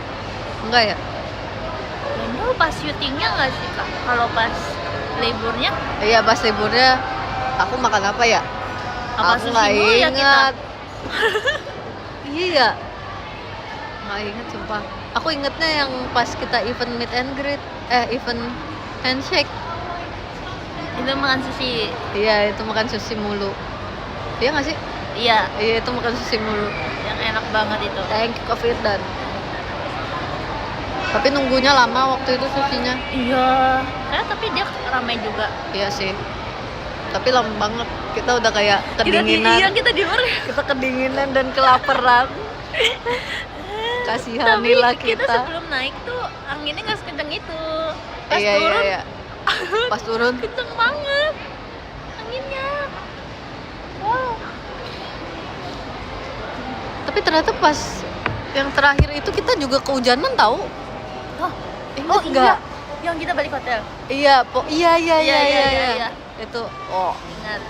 Enggak ya? Indo pas syutingnya nggak sih Kak? Kalau pas liburnya Iya pas liburnya aku makan apa ya? apa Aku sushi nggak mulu ya kita? ingat. Iya ya. Nggak inget sumpah. Aku ingetnya yang pas kita event meet and greet, event handshake. Itu makan sushi. Iya itu makan sushi mulu. Iya nggak sih? Iya, Iya itu makan sushi mulu. yang enak banget itu. Thank you Kak Firdan. Tapi nunggunya lama waktu itu sushinya. Iya. Tapi dia ramai juga. Iya sih. Tapi lama banget. Kita udah kayak kedinginan. Kita di luar. Kita kedinginan dan kelaparan. Kasihanilah Tapi kita kita. sebelum naik tuh anginnya nggak sekencang itu. Pas Iya turun iya. Pas turun. kenceng banget anginnya. Wow. Tapi ternyata pas yang terakhir itu kita juga kehujanan tahu. Oh, Ingat iya. nggak? Yang kita balik hotel. Iya, iya. Iya. Itu, oh. Ingat.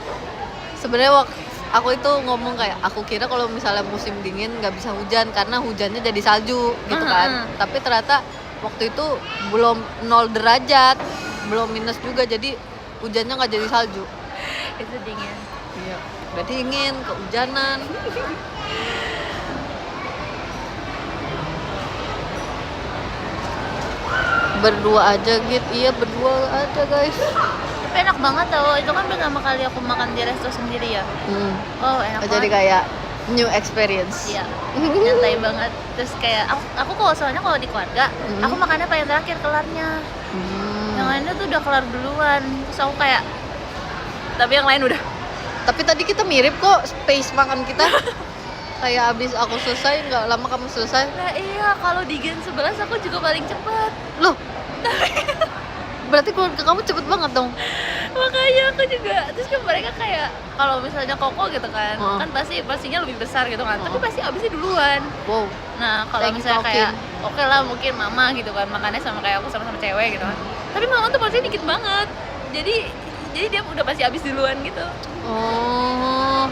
Sebenarnya aku itu ngomong kayak aku kira kalau misalnya musim dingin nggak bisa hujan karena hujannya jadi salju gitu kan. Tapi ternyata waktu itu belum 0 derajat, belum minus juga, jadi hujannya nggak jadi salju. Itu dingin. Iya, udah dingin, kehujanan. Berdua aja gitu, iya berdua aja guys. Tapi enak banget tau, itu kan pertama kali aku makan di resto sendiri ya. Oh enak banget. Jadi kayak new experience. Iya, nyantai banget. Terus kayak aku soalnya kalau di keluarga, aku makannya paling terakhir kelarnya. Yang lainnya tuh udah kelar duluan. Terus aku kayak, tapi yang lain udah. Tapi tadi kita mirip kok space makan kita. Kayak abis aku selesai, nggak lama kamu selesai. Nah iya, kalau di Gen 11 aku juga paling cepat. Loh, berarti keluarga kamu cepet banget dong. Makanya aku juga. Terus kan mereka kayak, kalau misalnya koko gitu kan, kan pastinya lebih besar gitu kan. Tapi pasti abisnya duluan. Wow. Nah kalau misalnya kayak, oke lah mungkin mama gitu kan, makannya sama kayak aku sama-sama cewek gitu kan. Tapi mama tuh porsinya dikit banget. Jadi dia udah pasti abis duluan gitu. Oh.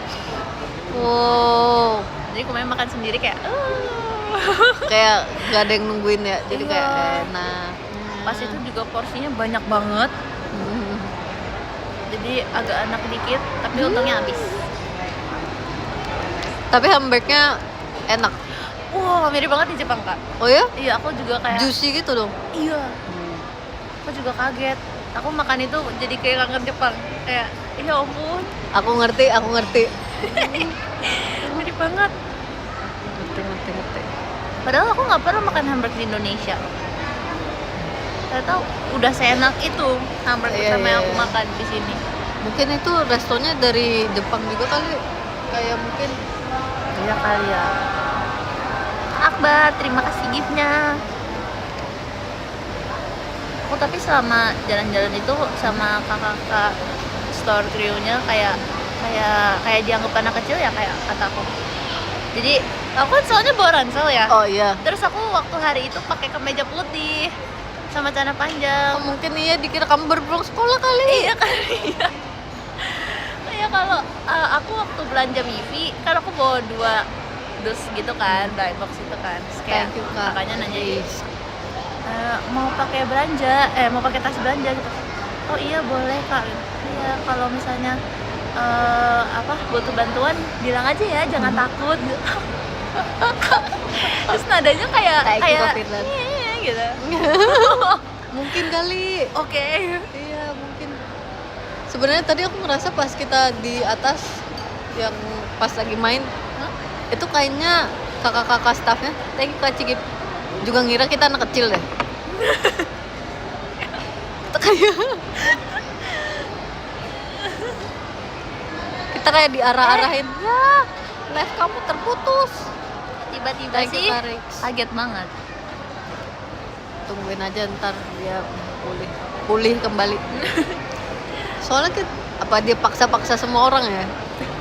Wow. Jadi aku makan sendiri kayak kayak gak ada yang nungguin ya. Jadi kayak enak. Pas itu juga porsinya banyak banget. Jadi agak enak dikit, tapi untungnya habis. Tapi hamburgernya enak. Wah, mirip banget di Jepang, Kak. Oh ya? Iya, aku juga kayak Juicy gitu dong. Iya. Aku juga kaget. Aku makan itu jadi kayak kangen Jepang. Kayak, ya ampun. Aku ngerti. Mirip banget. Ngerti. Padahal aku nggak pernah makan hamburger di Indonesia. Ternyata udah seenak itu hamburger sama yang aku makan di sini. Mungkin itu restonya dari Jepang juga kali. Kayak mungkin. Iya kali ya. Akbar, terima kasih giftnya. Aku tapi selama jalan-jalan itu sama kakak store crew-nya kayak dianggap anak kecil ya, kayak kata aku. Jadi aku kan soalnya bawa ransel ya. Oh iya. Terus aku waktu hari itu pakai kemeja putih sama celana panjang. Oh, mungkin iya dikira kamu baru pulang sekolah kali. Iya kali ya. Kayak kalau aku waktu belanja Mivi kan aku bawa 2 dus gitu kan, blind box itu kan. Terus kayak Thank you, Kak. makanya nanya mau pakai mau pakai tas belanja gitu. Oh iya boleh Kak. Iya kalau misalnya butuh bantuan bilang aja ya, jangan takut. Terus nadanya kayak iya gitu. Mungkin kali. Oke. Iya mungkin. Sebenarnya tadi aku ngerasa pas kita di atas yang pas lagi main, itu kayaknya kakak-kakak staffnya, thank you Kak Cigip, juga ngira kita anak kecil deh. Kita kayak diarah-arahin, ya live kamu terputus. Tiba-tiba Thank you, sih Kak Rex. kaget banget. Tungguin aja ntar dia pulih kembali. Soalnya dia paksa-paksa semua orang ya.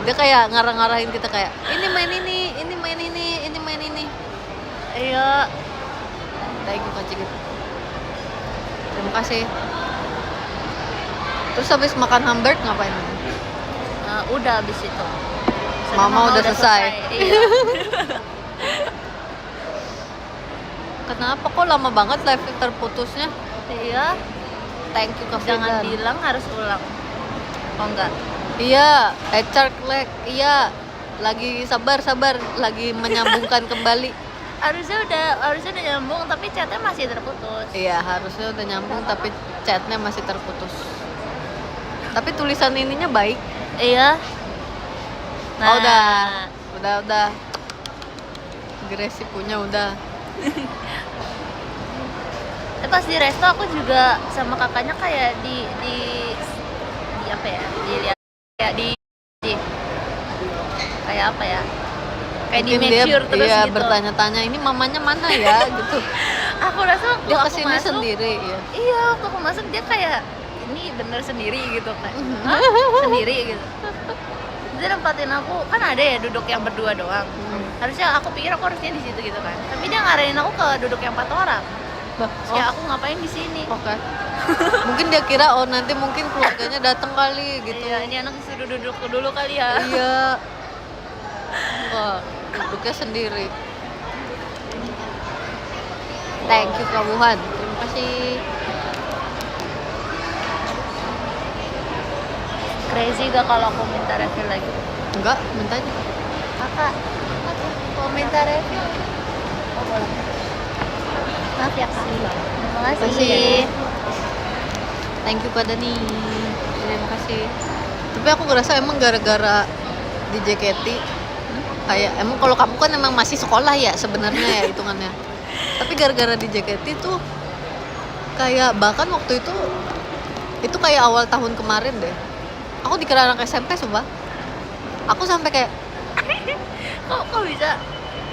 Dia kayak ngarah-ngarahin kita kayak ini main ini main ini. Iya. Thank you Kak Cigit. Terima kasih. Terus habis makan hamburger ngapain? Udah habis itu. Mama udah selesai. Iya. Kenapa kok lama banget live terputusnya? Iya. Thank you Kak Jangan Firdan. bilang harus ulang. Oh enggak. Iya, HR lag. Iya. Lagi sabar, lagi menyambungkan kembali. Harusnya udah nyambung tapi chatnya masih terputus. Iya, harusnya udah nyambung tapi chatnya masih terputus. Tapi tulisan ininya baik. Iya. Oh, udah. Gresi punya udah. Pas di resto aku juga sama kakaknya kayak di apa ya? Dilihat kayak kayak apa ya? Kayak di Mungkin make sure terus iya, gitu. bertanya-tanya ini mamanya mana ya gitu. Aku rasa waktu Dia aku kesini masuk, sendiri ya. Iya, waktu aku masuk dia kayak ini bener sendiri gitu kayak. Hah? Sendiri gitu. Dia nempatin aku, kan ada ya duduk yang berdua doang. Harusnya aku pikir aku harusnya di situ gitu kan. Tapi dia ngarahin aku ke duduk yang 4 orang. Ya aku ngapain di sini? Oke. Mungkin dia kira nanti mungkin keluarganya datang kali gitu. Iya, ini anak disuruh duduk dulu kali ya. Iya. Enggak, duduknya sendiri. Thank you Kak Wuhan. Terima kasih. Crazy gak kalau aku minta refill lagi? Enggak, minta aja. Kakak, mau minta refill? Oh boleh. Maaf ya kak. Terima kasih. Kasih. Thank you Kak Dani. Terima kasih. Tapi aku ngerasa emang gara-gara di JKT kayak emang kalau kamu kan emang masih sekolah ya sebenarnya ya hitungannya. Tapi gara-gara di JKT tuh kayak bahkan waktu itu kayak awal tahun kemarin deh. Aku dikira anak SMP sumpah. Aku sampai kayak Kok bisa?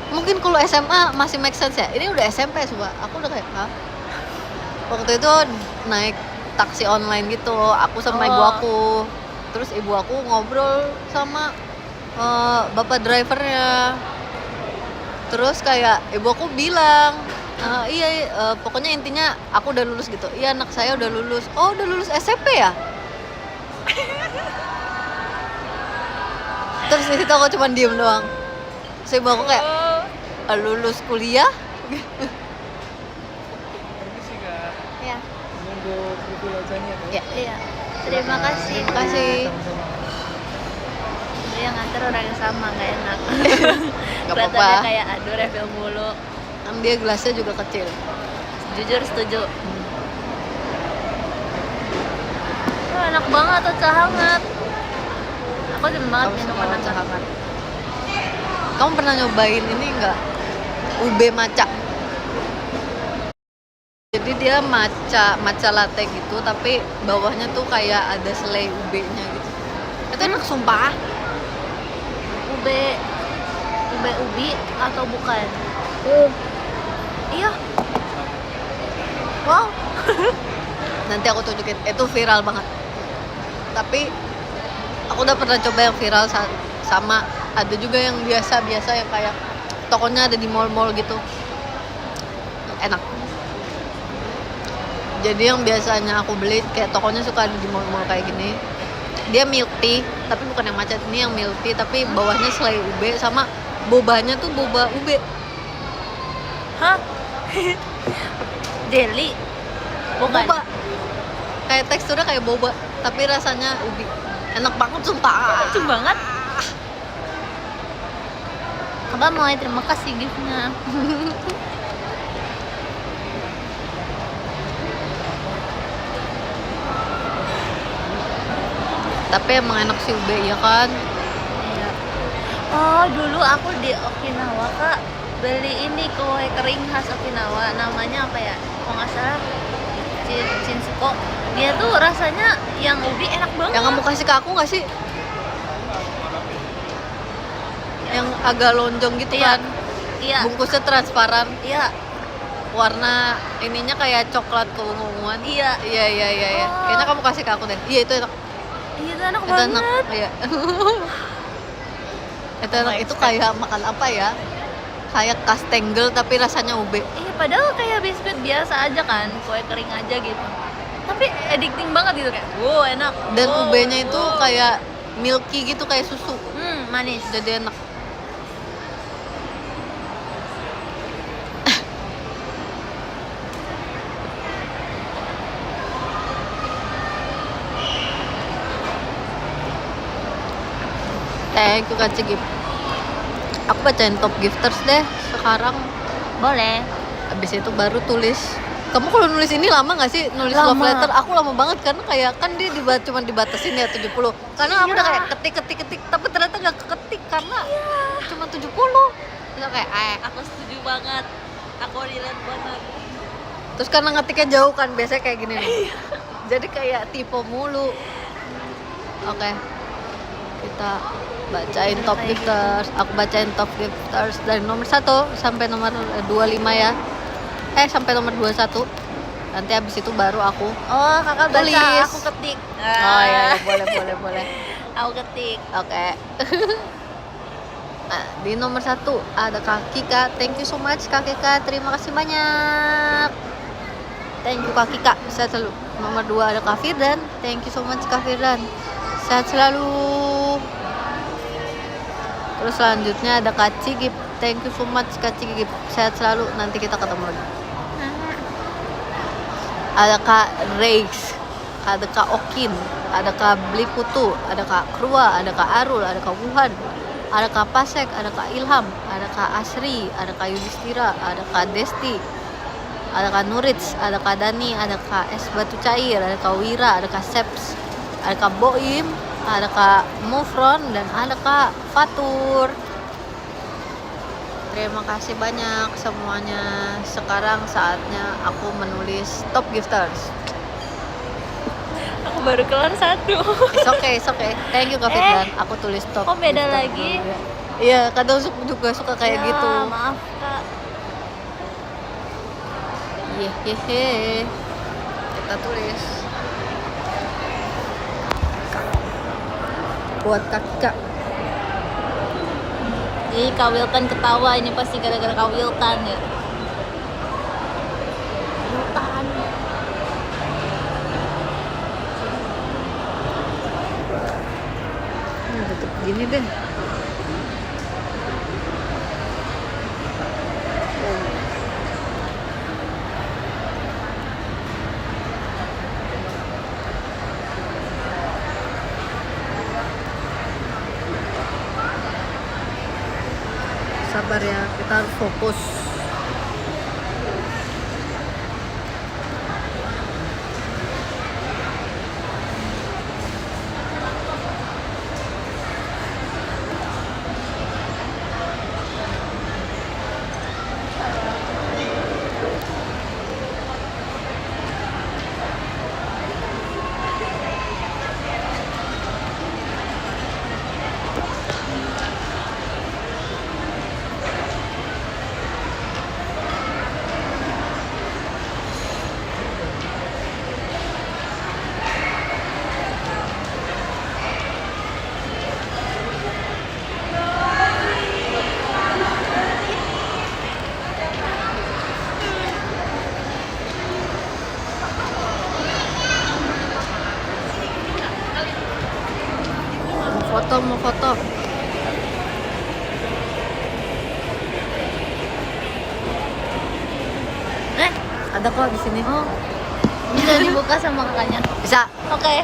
mungkin kalau SMA masih make sense ya. Ini udah SMP sumpah. Aku udah kayak hah? Waktu itu naik taksi online gitu, aku sama ibu aku. Terus ibu aku ngobrol sama bapak drivernya. Terus kayak ibu aku bilang, iya pokoknya intinya aku udah lulus gitu. Iya anak saya udah lulus. Oh udah lulus SMP ya? Terus di situ aku cuma diem doang. Terus ibu aku kayak lulus kuliah? Permisi kak, Ya. nunggu buku bacanya kak. Ya. Iya. Terima kasih. Terima kasih. Sama-sama. Dia yang nganter orang yang sama, nggak enak. Gak Kelihatannya apa-apa. kayak aduh refill mulu. Kan dia gelasnya juga kecil. Jujur setuju. Oh, enak banget atau hangat. Aku demen banget Kamu minum suka hangat. hangat. Kamu pernah nyobain ini enggak? Ube matcha. Jadi dia matcha latte gitu, tapi bawahnya tuh kayak ada selai ube-nya gitu. Itu enak sumpah. Ube ubi atau bukan? Iya. Wow. Nanti aku tunjukin. Itu viral banget. Tapi aku udah pernah coba yang viral sama ada juga yang biasa yang kayak tokonya ada di mall-mall gitu. Enak. Jadi yang biasanya aku beli kayak tokonya suka ada di mall-mall kayak gini. Dia milk tea, tapi bukan yang matcha, ini yang milk tea tapi bawahnya selai ube sama bobanya tuh boba ube. Hah? Jelly? Bukan. Boba. Kayak teksturnya kayak boba, tapi rasanya ubi. Enak banget sumpah. Lucu banget. Abang mau terima kasih giftnya. Tapi emang enak sih ube ya kan. Iya. Oh dulu aku di Okinawa kak beli ini kue kering khas Okinawa, namanya apa ya? Kalau nggak salah Shinsuko. Dia tuh rasanya yang ubi enak banget. Yang kamu kasih ke aku nggak sih? Yang agak lonjong gitu Iya. kan. Iya. Bungkusnya transparan. Iya. Warna ininya kayak coklat keunguan. Iya. Iya. Oh. Kayaknya kamu kasih ke aku deh. Iya itu enak. Iya itu enak Itu banget. enak. Iya. Itu enak. my Itu God. kayak makan apa ya? Kayak kastengel tapi rasanya ube. Iya padahal kayak biskuit biasa aja kan, kue kering aja gitu. Tapi addicting banget gitu kayak, wow enak. Dan wow, ubenya itu wow. kayak milky gitu kayak susu. Manis. Jadi enak. Thank you Kak Cigip. Aku bacain top gifters deh sekarang. Boleh. Habis itu baru tulis. Kamu kalau nulis ini lama gak sih? Nulis love Lama. letter? Aku lama banget karena kayak kan dia cuma dibatasin ya 70. Karena aku Iya. udah kayak ketik tapi ternyata gak ketik karena cuma 70. Terus kayak Aku setuju banget. Aku relate banget. terus karena ngetiknya jauh kan biasanya kayak gini nih. Jadi kayak tipe mulu. Oke. Kita bacain top Kayak gifters. Aku bacain top gifters dari nomor 1 sampai nomor 25 ya. Sampai nomor 21. Nanti habis itu baru aku. Oh, kakak baca, Tulis. aku ketik. Oh ya, boleh. Aku ketik. Oke. Nah, di nomor 1 ada Kak Kika. Thank you so much Kak Kika. Terima kasih banyak. Thank you Kak Kika, sehat selalu. Nomor 2 ada Kak Firdan. Thank you so much Kak Firdan, sehat selalu. Terus selanjutnya ada Kak Cigip. Thank you so much Kak Cigip, sehat selalu. Nanti kita ketemu lagi. Ada Kak Reis, ada Kak Okin, ada Kak Bliputu, ada Kak Krua, ada Kak Arul, ada Kak Wuhan, ada Kak Pasek, ada Kak Ilham, ada Kak Asri, ada Kak Yudhistira, ada Kak Desti, ada Kak Nurits, ada Kak Dani, ada Kak Es Batu Cair, ada Kak Wira, ada Kak Seps, ada Kak Boim, ada Kak Mufron, dan ada Kak Fatur. Terima kasih banyak semuanya. Sekarang saatnya aku menulis top gifters. Aku baru kelar 1. It's okay. Thank you Kak Firdan. Aku tulis top. Kok beda gifters lagi? dulu ya. Iya, kadang juga suka kayak Ya, gitu. Maaf Kak. Hehehe. Kita tulis. Buat Kak Kika. Ih, Kak Wiltan ketawa, ini pasti gara-gara Kak Wiltan ya. Wiltan. Tutup gini deh. Sabar ya, kita harus fokus. Mau foto. Ada kok di sini. Oh. Bisa dibuka sama kakaknya. Bisa. Oke.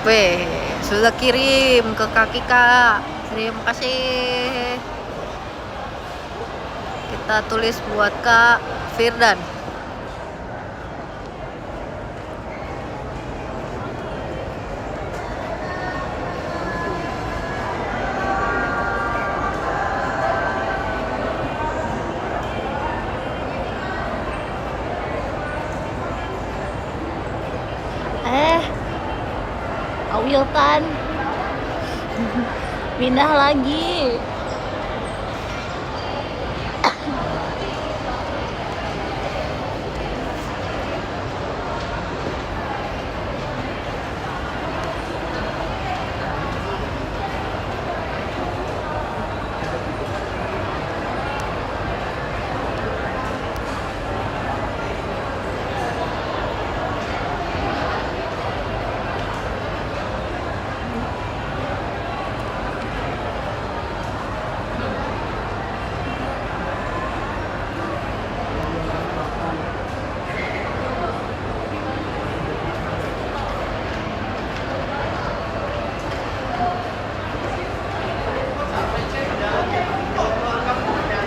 Weh, sudah kirim ke Kak Kika. Terima kasih. Kita tulis buat Kak Firdan. Wiltan. Pindah lagi.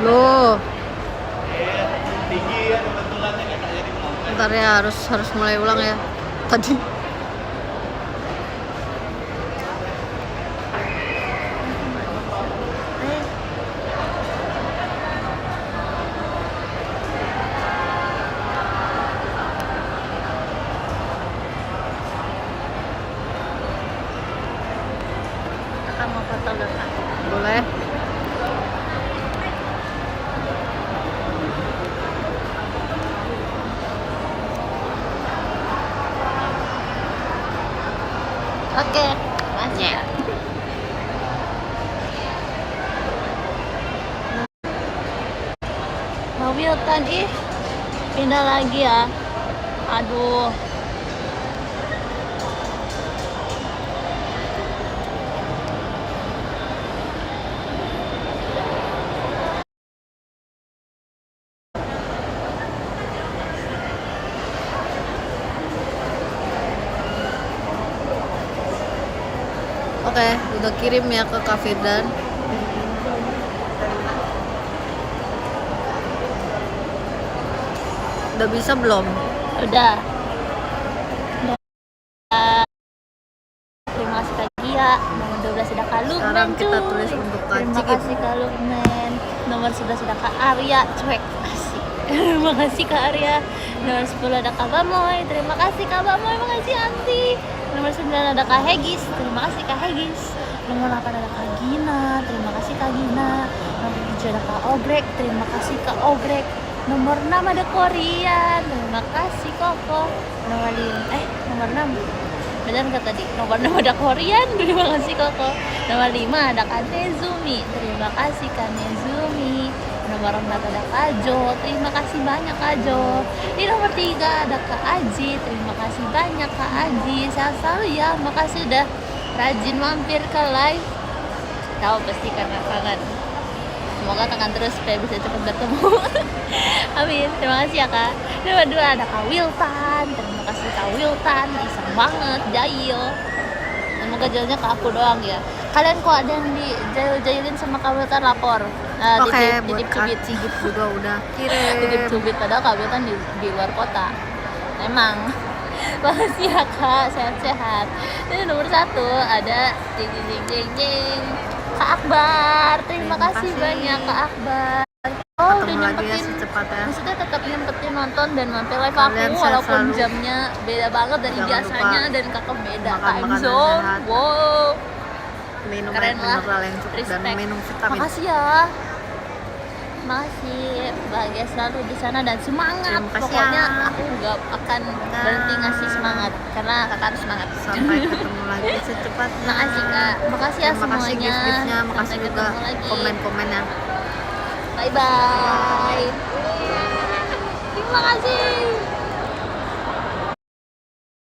Loh. Bentar ya, harus mulai ulang ya. Tadi. Kakak mau foto gak Kak? Boleh. Oke. Wiltan ih. Pindah lagi ya. Aduh. Oke, udah kirim ya ke Kak Firdan. Udah bisa belum? Udah. Terima kasih Kak Gia. Nomor 12 sudah Kak Lukman. Sekarang kita cuy. tulis untuk Kak Terima Cigip. kasih Kak Lukman. Nomor 11 sudah Kak Arya. Cuek. Asik. Terima kasih Kak Arya. Nomor 10 ada Kak Bamoy. Terima kasih Kak Bamoy. Makasih Anti. Nomor 9 ada Kak Hegis. Terima kasih Kak Hegis. Nomor 8 ada Kak Gina. Terima kasih Kak Gina. Nomor 7 ada Kak Ogrek. Terima kasih Kak Ogrek. Nomor 6 ada Korean. Terima kasih Koko. Nomor 6. Benar nggak tadi? Nomor 6 ada Korean. Terima kasih Koko. Nomor 5 ada Kak Nezumi. Terima kasih Kak Nezumi. Nomor 4 ada Kak Jo. Terima kasih banyak Kak Jo. Di nomor 3 ada Kak Aji. Terima kasih banyak Kak Aji. Sehat selalu ya. Makasih udah rajin mampir ke live. Tahu pasti karena kangen. Semoga tekan terus supaya bisa cepat bertemu. Amin. Terima kasih ya Kak. Nomor 2 ada Kak Wiltan. Terima kasih Kak Wiltan. Iseng banget, jahil. Semoga jahilnya ke aku doang ya. Kalian kok ada yang dijahil-jahilin sama Kak Wiltan lapor. Oke, buat Titip Kak cubit. Cigip juga udah Titip kirim. cubit padahal Kak Wiltan di luar kota. Emang. Makasih ya Kak, sehat-sehat. Ini nomor 1 ada jeng jeng jeng jeng. Kak Akbar, terima kasih banyak Kak Akbar. Oh, udah Ketemu lagi ya nyempetin. secepatnya. Maksudnya tetap nyempetin nonton dan mampir live Kalian aku sehat walaupun selalu. jamnya beda banget dari Jangan biasanya lupa dan kakak beda makan time makanan zone. sehat. Wow. Minum Keren air lah. mineral yang cukup dan Respect. minum vitamin. Makasih ya. Makasih, bahagia selalu di sana dan semangat. Terima kasih Pokoknya ya. aku gak akan berhenti ngasih semangat karena kakak harus semangat. Sampai ketemu lagi secepatnya. Makasih Kak, makasih ya Terima kasih semuanya. gift-giftnya, Sampai makasih juga ketemu lagi. komen-komennya. Bye bye. Terima kasih.